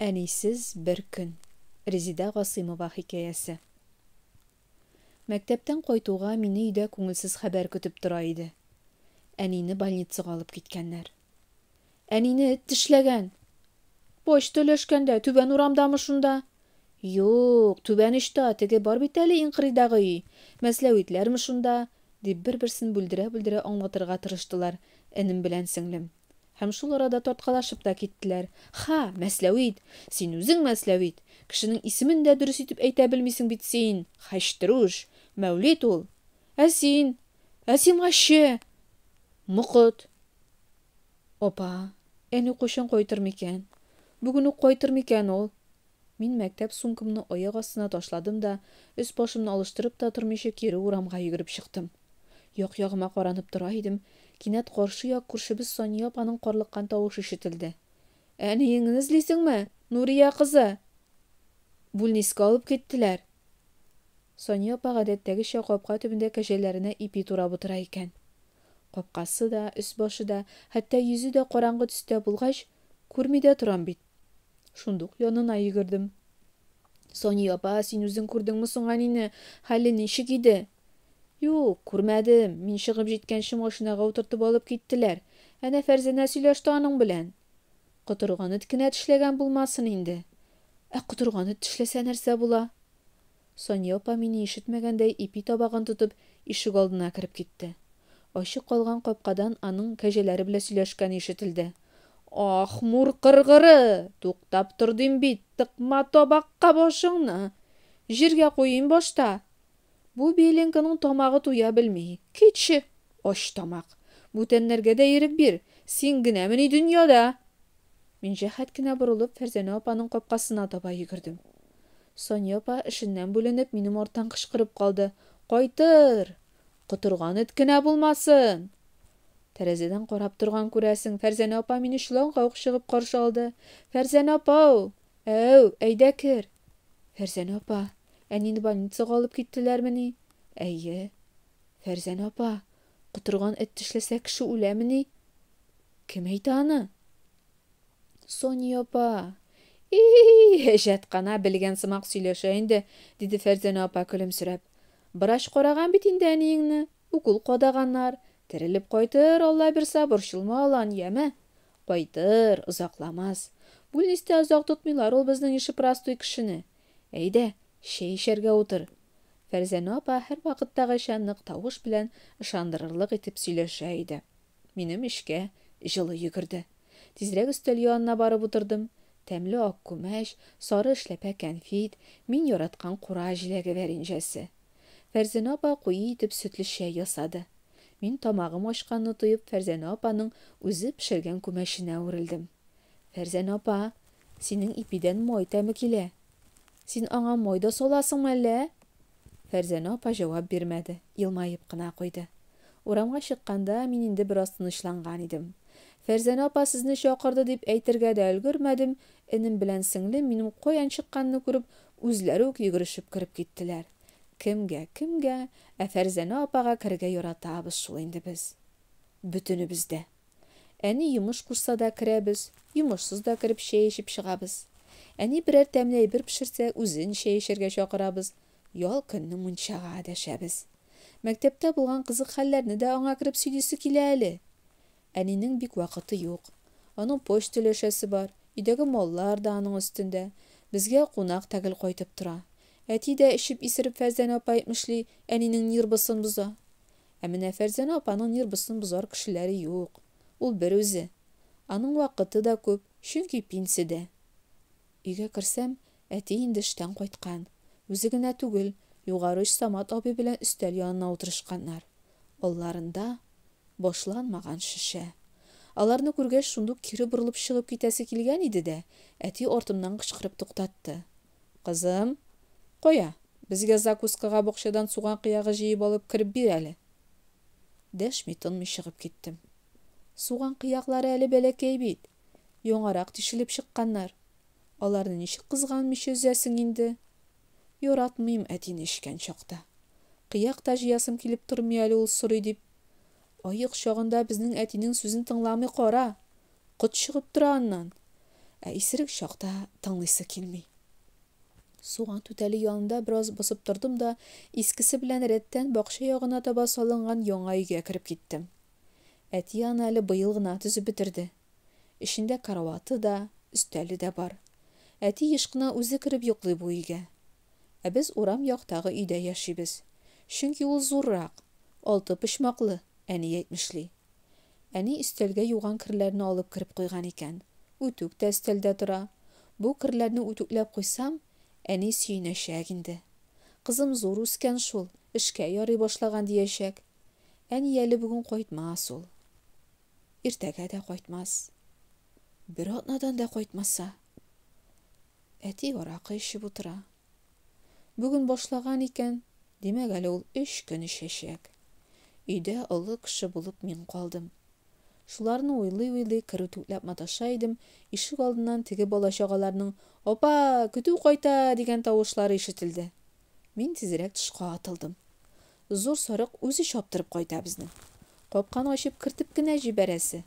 Әнисіз бір күн. Резида Ғасимова хикаясы. Мәктәптән қайтуға мине өйдә күңелсіз хәбәр көтіп тора иде. Әнине больницаға алып киткәннәр. Әнине эт тешләгән. Почта өләшкәндә, түбән урамдамы шунда? Юк, түбән ишта, теге бар бит әле Инҡырыйҙағы өй. Мәсләүитләрме шунда? Дип бер-берсен бүлдерә-бүлдерә аңлатырға тырыштылар, энем белән сеңлем. Һәм шул арада тартҡалашып та киттеләр. Ха, Мәсләүит, син үзең Мәсләүит. Кешенең исемен дә дөрөс итеп әйтә белмисең бит син. Хәштруш, Мәүлит ул. Ә син ғаше. Моҡот. Опа, әни ҡушын ҡайтыр микән? Бөгөн үк ҡайтыр микән ул? Мин мәктәп сумкамны аяҡ астына ташладым да, өс-башымны алыштырып та тормыйсы кире урамға йүгереп сыҡтым. Яҡ-яғыма ҡаранып тора идем. Кинәт ҡаршы яҡ күршебеҙ Сания апаның ҡарлыҡҡан тауышы ишетелде. Әнейеңне эҙләйсеңме, Нурия ҡыҙы? Бүлнискә алып киттеләр. Сания апа ғәҙәттәгесә ҡапҡа төбөндә кәжәләренә ипи турап ултыра икән. Ҡапҡасы да, өс-башы да, хәтта йөзө дә ҡараңғы төҫтә булғас, күрмәй ҙә торам бит. Шундуҡ янына йүгерҙем. Сания апа, син үзең күрҙеңме соң әнине? Хәле нисек иде? Юк, күрмәдем. Мин шығып җиткәнсе машинаға ултыртып алып киттеләр. Әнә Фәрзәнә сөйләште аның белән. Ҡоторған эт кенә тешләгән булмасын инде. Ә ҡоторған эт тешләсә нәрсә була? Сания апа мине ишетмәгәндәй ипи табағын тотоп ишек алдына кереп китте. Ачыҡ ҡалған ҡапҡадан аның кәжәләре белән сөйләшкәне ишетелде. Ах, мур ҡырғыры! Туҡтап тордым бит, тыҡма табаҡҡа башыңны. Жиргә ҡуйым башта. Бу Беленьканың тамағы туя белмәй. Китше, аш тамаҡ. Бүтәннәргә дә ирек бир. Син генәме ни донъяда? Мин җәһәт кенә боролоп Фәрзәнә апаның ҡапҡасына таба йүгерҙем. Сания апа эшенән бүленеп минең арттан ҡышҡырып ҡалды. Ҡайтыр! Ҡоторған эт кенә булмасын! Тәрәзәдән ҡарап торған күрәсең, Фәрзәнә апа мине шуланға уҡ шығып ҡаршы алды. Фәрзәнә апау! Әү, әйҙә кер! Фәрзәнә апа, әнине больницаға алып киттеләрме ни? Әйе. Фәрзәнә апа, ҡоторған эт тешләсә кеше үләме ни? Кем әйтә аны? Соня апа. Һәжәтҡана белгән сымаҡ сөйләшә инде, диде Фәрзәнә апа көлөмсөрәп. Быраш ҡараған бит инде әниеңне. Укол ҡаҙағаннар. Терелеп ҡайтыр, алла бирсә, борсолма алан, йәме. Ҡайтыр, оҙаҡламас. Бүлнистә оҙаҡ тотмайлар ул безнең ише простой кешене. Әйҙә, шәй эшәргә ултыр. Фәрзәнә апа һәр ваҡыттағы ышанлыҡ тауыш белән ышандырырлыҡ итеп сөйләшә иде. Минем эшкә жылы йүгерҙе. Тиҙерәк өҫтәл янына барып ултырҙым. Тәмле аҡ күмәш, сары эшләпә кәнфит, мин яратҡан ҡура җиләге вәринжәсе. Фәрзәнә апа ҡуйы итеп сөтлө шәй ясады. Мин тамағым ашҡанны тойоп, Фәрзәнә апаның үзе пешергән күмәшенә үрелдем. Фәрзәнә апа, синең ипидән май тәме килә. Син аңа май да саласыңмы әллә? Фәрзәнә апа җавап бирмәде, йылмайып ҡына ҡуйды. Урамға сыҡҡанда мин инде бер тынысланған идем. Фәрзәнә апа сезне шаҡырҙы дип әйтергә дә өлгөрмәдем, энем белән сеңлем минең ҡайҙан сыҡҡанны күреп, үҙләре үк йүгерешеп кереп киттеләр. Кемгә, ә Фәрзәнә апаға керергә яратабыҙ шул инде без. Бөтөнөбөҙ дә. Әни йомош ҡушса да керәбеҙ, йомошсоҙ да кереп шәй эшеп сығабыҙ. Әни берәр тәмле әйбер пешерсә, үзен шәй эшергә саҡырабыҙ. Ял көнө мунчаға әҙәшәбеҙ. Мәктәптә булған ҡызыҡ хәлләрне дә аңа кереп сөйлисе килә әле. Әнинең бик ваҡыты юҡ. Аның почта өләшәсе бар, өйҙәге маллар да аның өҫтөндә. Безгә ҡунаҡ тәгел ҡайтып тора. Әти дә эшеп исереп Фәрзәнә апа әйтмешли, әнинең нирбысын боза. Ә менә Фәрзәнә апаның нирбысын бозар кешеләре юҡ. Ул бер үзе. Аның ваҡыты да күп, чөнки пенсиядә. Өйгә керсәм, әти инде эштән ҡайтҡан. Үзе генә түгел, юғары Самат абый белән өҫтәл янына ултырышҡандар. Алларында башланмаған шешә. Аларны күргәс, шундук кире боролоп шығып китәсе килгән иде дә, әти артымдан ҡышҡырып туҡтатты. Ҡызым, ҡоя, безгә закускаға боҡшадан суған ҡыяғы жыйып алып кереп бир әле. Дәшми, тынмай шығып киттем. Суған ҡыяҡлары әле бәләкәй бит. Яңараҡ тишелеп сыҡҡандар. Аларны нисек ҡызғанмыш өзәсең инде? Яратмайым әтине эшкән саҡта. Ҡыяҡ та жыясым килеп тормай әле ул сорой дип. Айыҡ шағында безнең әтинең сүзен тыңламай ҡара. Ҡот шығып тора аннан. исерек шақта тыңлыйсы килми. Суган түтәле янында бераз басып тордым да, искесе белән рәттән бакча ягына таба салынган яңа өйгә кереп киттем. Әти аны әле быел гына төзеп бетерде. Эчендә караваты да, өстәле дә бар. Әти еш кына үзе кереп йоклый бу өйгә. Ә без урам яктагы өйдә яшибез. Чөнки ул зуррак, 6 почмаклы, әни әйтмешли. Әни өстәлгә юган керләрне алып кереп куйган икән. Үтүк тә өстәлдә тора. Бу керләрне үтүкләп куйсам, әни сөйнәшәк инде. Кызым зур үскән шул, эшкә ярый башлаган диячәк. Әни әле бүген кайтмас ул. Иртәгә дә кайтмас. Бер атнадан да кайтмаса. Әти аракы эчеп утыра. Бүген башлаган икән, димәк әле ул 3 көн эчәчәк. Өйдә олы кеше булып мин калдым. Шуларны уйлый-уйлый керү түкләп маташа идем, ишек алдыннан теге бала-чагаларның "Опа, көтү кайта" дигән тавышлары ишетелде. Мин тизрәк тышка атылдым. Зур сарык үзе чаптырып кайта безне. Капканы ачып кертеп кенә җибәрәсе.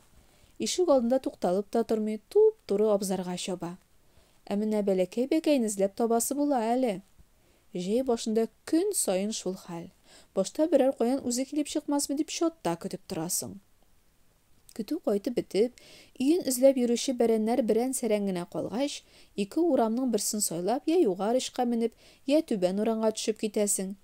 Ишек алдында тукталып та тормый, туп-туры абзарга чаба. Ә менә бәләкәй бәкәйне эзләп табасы була әле. Җәй башында көн сайын шул хәл. Башта берәр каян үзе килеп чыкмасмы дип чатта көтеп торасың. Көтү кайтып бетеп, өен эзләп йөрүче бәрәннәр берән-сәрән генә калгач, 2 урамның берсен сайлап, я югары ишкә менеп, я түбән урамга төшеп китәсең.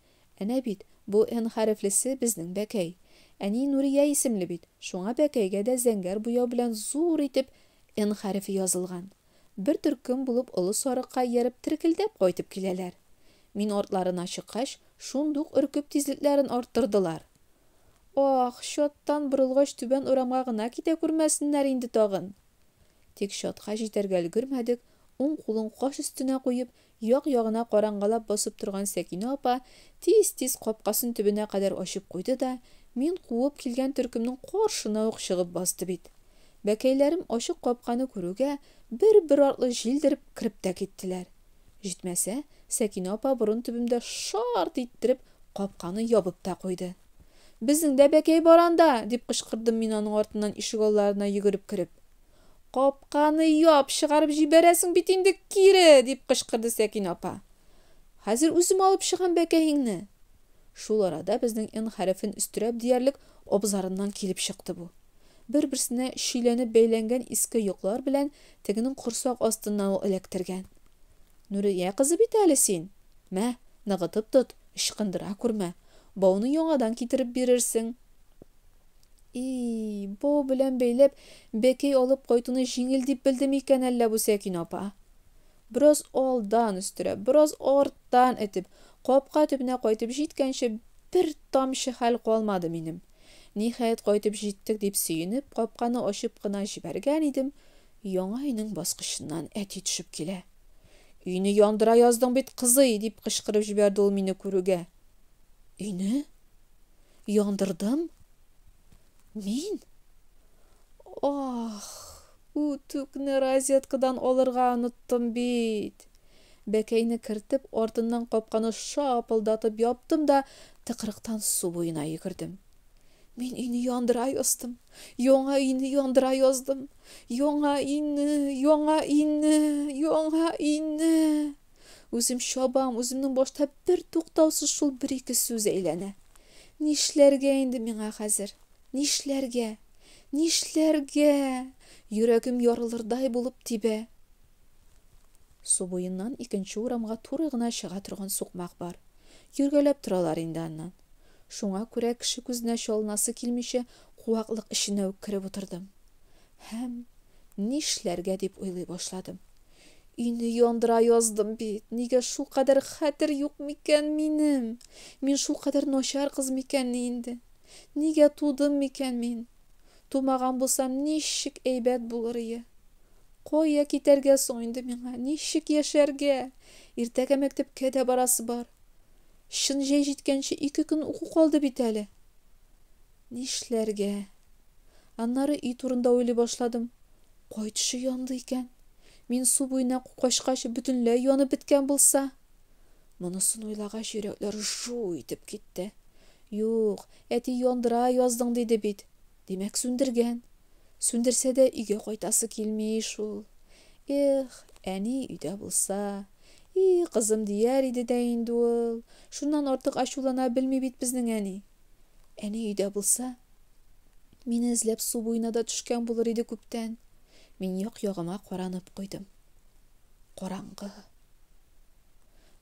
Әнә бит, бу Н хәрефлесе безнең бәкәй. Әни Нурия исемле бит. Шуңа бәкәйгә дә зәңгәр буяу белән зур итеп Н хәрефе язылган. Бер төркем булып олы сарыкка ярып теркелдәп кайтып киләләр. Мин артларына чыккач, шундук өркүп тизлекләрен арттырдылар. Ох, шоттан борылгач түбән урамга гына китә күрмәсеннәр инде тагын. Тик шотка җитәргә өлгермәдек, уң кулын каш өстенә куеп, як-ягына караңгылап басып торган Сәкинә апа тиз-тиз капкасын төбенә кадәр ачып куйды да, мин куып килгән төркемнең каршына ук чыгып басты бит. Бәкәйләрем ачык капканы күрүгә, бер артлы җилдереп кирип тә киттеләр. Җитмәсә, Сәкинә апа борын төбемдә шарт иттереп капканы ябып та куйды. Безнең дә бәкәй бар анда, дип кычкырдым мин аның артыннан ишек алларына йөгереп кирип. Капканы яп, чыгарып җибәрәсең бит инде кире, дип кычкырды Сәкинә апа. Хәзер үзем алып чыгам бәкәйеңне. Шул арада безнең Н хәрефен өстөрәп диярлек абзарыннан килеп чыкты бу. Бер-берсенә шөйләнеп бәйләнгән иске йоклар белән тегенең корсак астыннан эләктергән. Нурия кызы бит әле син. Мә, ныгытып тот, ычкындыра күрмә. Бауны яңадан китереп бирерсең. Бау белән бәйләп, бәкәй алып кайтуны җиңел дип белдем икән әллә бу Сәкинә апа. Бераз алдан өстөрәп, бераз арттан этеп, капка төбенә кайтып җиткәнче бер тамчы хәл калмады минем. Ниһаять кайтып җиттек дип сөенеп, капканы ачып кына җибәргән идем, яңа өйнең баскычыннан әти төшеп килә. Өйне яндыра яздың бит, кызый, дип кычкырып җибәрде ул мине күрүгә. Өйне? Яндырдым? Мин? Үтүкне розеткадан алырга оныттым бит. Бәкәйне кертеп, артыннан капканы шапылдатып яптым да, тыкрыктан су буена йөгердем. Мин өйне яндыра яздым. Яңа өйне яндыра яздым. Яңа өйне, яңа өйне, яңа өйне. Үзем чабам, үземнең башта бер туктаусыз шул бер-ике сүз әйләнә. Нишләргә инде миңа хәзер? Нишләргә? Нишләргә? Йөрәгем ярылырдай булып тибә. Су буеннан икенче урамга туры гына чыга торган сукмак бар. Йөргәләп торалар инде аннан. Шуңа күрә кеше күзенә чалынасы килмичә, куаклык эченә үк кирип утырдым. Һәм нишләргә дип уйлый башладым. Өйне яндыра яздым бит. Нигә шул кадәр хәтер юк микән минем? Мин шул кадәр начар кыз микән инде? Нигә тудым микән мин? Тумаган булсам, ничек әйбәт булыр ие? Кая китәргә соң инде миңа? Ничек яшәргә? Иртәгә мәктәпкә дә барасы бар. Чын җәй җиткәнче 2 көн уку калды бит әле. Нишләргә? Аннары өй турында уйлый башладым. Кайтышы янды икән. Мин су буена качкач бөтенләй янып беткән булса. Монысын уйлагач йөрәкләр жу итеп китте. Юк, әти яндыра яздың диде бит. Димәк сүндергән. Сүндерсә дә өйгә кайтасы килми шул. Әни өйдә булса, кызым дияр иде дә инде ул. Шуннан артык ачулана белми бит безнең әни. Әни өйдә булса, мине эзләп су буена да төшкән булыр иде күптән. Мин як-ягыма каранып куйдым. Караңгы.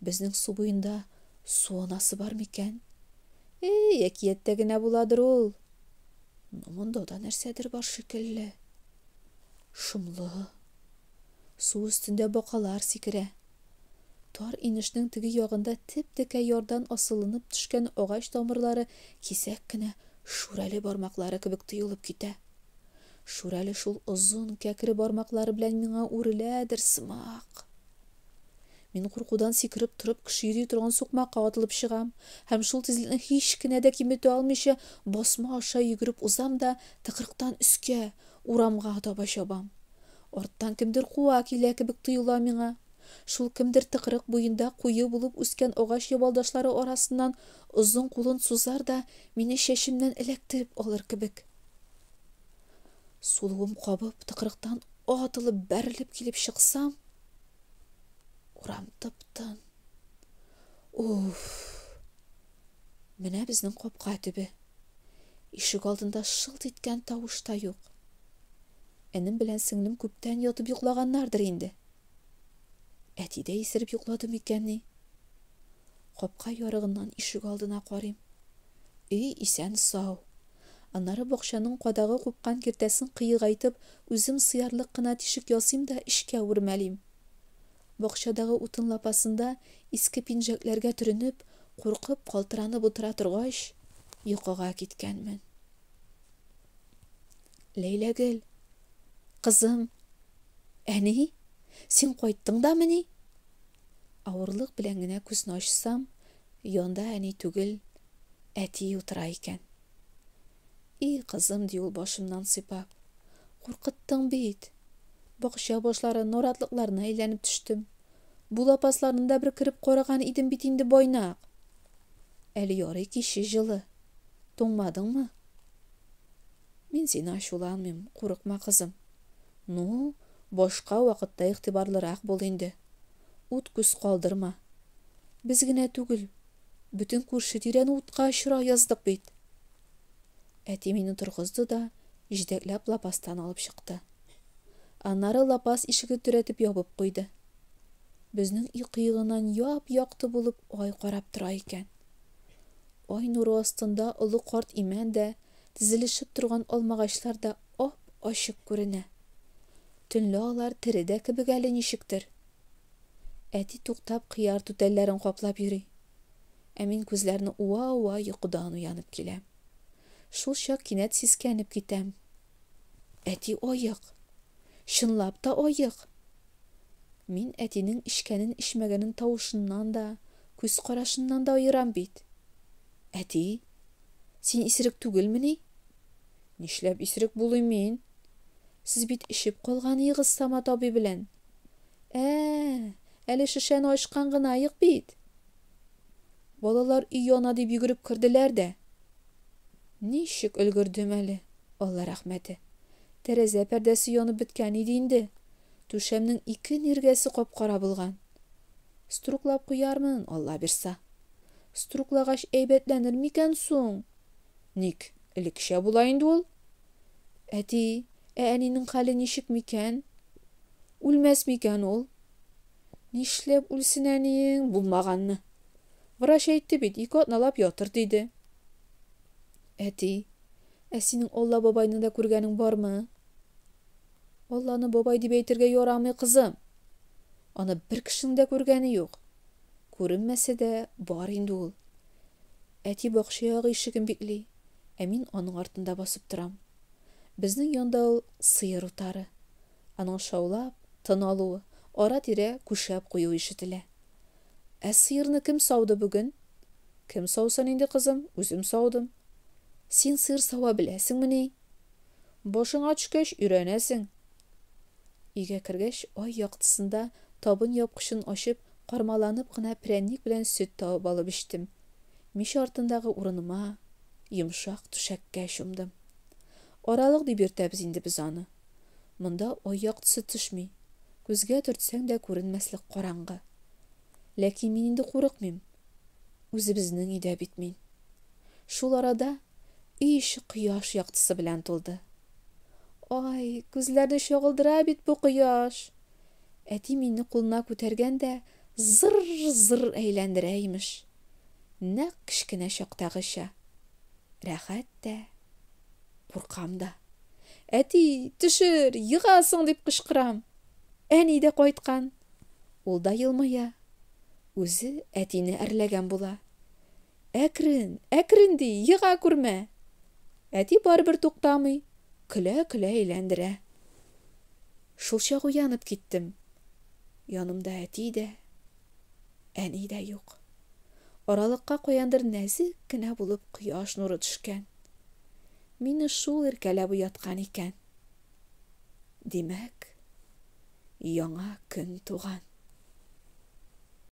Безнең су буенда су анасы бар микән? Әкияттә генә буладыр ул. Монда да нәрсәдер бар шикелле. Шомлы. Су өстендә бакалар сикерә. Тар инешнең теге ягында теп-текә ярдан асылынып төшкән агач тамырлары кисәк кенә шүрәле бармаклары кебек тоелып китә. Шүрәле шул озын кәкре бармаклары белән миңа үреләдер сымак. Мин куркудан сикереп торып, кеше йөри торган сукмакка атылып чыгам, һәм шул тизлекне һич кенә дә киметә алмыйча басма аша йөгереп узам да тыкрыктан өскә, урамга таба чабам. Арттан кемдер куа килә кебек тоела миңа. Шул кемдер тыкрык буенда куе булып үскән агач ябалдашлары арасыннан озын кулын сузар да мине чәчемнән эләктереп алыр кебек. Сулуым кабып, тыкрыктан атылып бәрелеп килеп чыксам, урам тып-тын. Менә безнең капка төбе. Ишек алдында шылт иткән тавыш та юк. Энем белән сеңлем күптән ятып йоклаганнардыр инде. Әти дә исереп йоклады микәнни? Капка ярыгыннан ишек алдына карыйм. Исән сау. Аннары бакчаның кадагы купкан киртәсен кыегайтып, үзем сыярлык кына тишек ясыйм да эшкә үрмәлим. Бакчадагы утын лапасында иске пинжәкләргә төренеп, куркып, калтыранып утыра торгач, йокыга киткәнмен. Ләйләгөл, кызым, әни, син кайттың да мени? Авырлык белән генә күзне ачсам, янда әни түгел, әти утыра икән. Кызым, ди ул башымнан сыйпап, куркыттың бит. Бакча башлары наратлыкларына әйләнеп төштем. Бу лапасларны да бер кереп караган идем бит инде байнак. Әле ярый киче җылы. Туңмадыңмы? Мин сине ачуланмыйм, курыкма, кызым. Башка вакытта игътибарлырак бул инде. Ут күз калдырма. Без генә түгел, бүтән күрше-тирәне утка очыра яздык бит. Әти мине торгызды да, җитәкләп лапастан алып чыкты. Аннары лапас ишеге төрәтеп ябып куйды. Безнең үй кыегыннан яп-якты булып ай карап тора икән. Ай нуры астында олы карт имән дә, тизелешеп торган алмагачлар да ап-ачык күренә. Төнле алар тередә кебек әле ничектер. Әти туктап кыяр түтәлләрен каплап йөри. Мин күзләрне уа-уа йокыдан уянып киләм. Шул чак кинәт сискәнеп китәм. Әти аек. Чынлап та аек. Мин әтинең ишкәнен-ишмәгәнен тавышыннан да, күз карашыннан да аерам бит. Әти, син исерек түгелмени? Нишләп исерек булыйм мин? Сез бит ишеп калганыгыз Самат абый белән. Әле шешәне ачкан гына аек бит. Балалар үй яна дип йөгереп керделәр дә. Ничек өлгердем әле, Алла рәхмәте. Тәрәзә пәрдәсе янып беткән иде инде. Түшәмнең ике ниргәсе капкара булган. Струклап куярмын, Алла бирса. Струклагач әйбәтләнер микән соң? Ник, элекчә була инде ул? Әти, әнинең хәле ничек микән? Үлмәс микән ул? Нишләп үлсен әниең? Булмаганны. Врач әйтте бит, 2 атналап ятыр диде. Әти, синең Алла бабайны да күргәнең бармы? Алланы бабай дип әйтергә ярамый, кызым. Аны бер кешенең дә күргәне юк. Күренмәсә дә бар инде ул. Әти бакча ягы ишеген бикли, мин аның артында басып торам. Безнең янда ул сыер утары. Аның шаулап, тын алуы, ара-тирә күшәп куюы ишетелә. Сыерны кем сауды бүген? Кем саусын инде, кызым? Үзем саудым. Син сыер сава беләсеңмени? Башыңа төшкәч өйрәнәсең. Өйгә кергәч, ай яктысында табын япкычын ачып, кармаланып кына прәнник белән сөт табып алып эчтем. Мич артындагы урыныма, йомшак түшәккә чумдым. Аралык дип йөртәбез инде без аны. Монда ай яктысы төшми. Күзгә төртсәң дә күренмәслек ҡараңғы. Ләкин мин инде ҡурыҡмыйм. Үзебезнең өйҙә бит мин. Шул арада өй эше ҡояш яҡтысы белән тулды. Ай, күзләрне шағылдыра бит бу ҡояш. Әти мине ҡулына күтәргәндә зыр-зыр әйләндерә имеш. Нәҡ кешкенә чаҡтағыса. Рәхәт тә, ҡурҡам да. Әти, төшөр, йығасың дип ҡышҡырам. Әни дә ҡайтҡан. Ул да йылмая. Үзе әтине әрләгән була. Әкрен, әкрен ди, йыға күрмә. Әти барыбер туҡтамай. Көлә-көлә әйләндерә. Шул саҡ уянып киттем. Янымда әти дә, әни дә юҡ. Аралыҡҡа ҡуяндыр нәзек кенә булып ҡояш нуры төшкән. Мине шул иркәләп уятҡан икән. Димәк, яңа көн туған.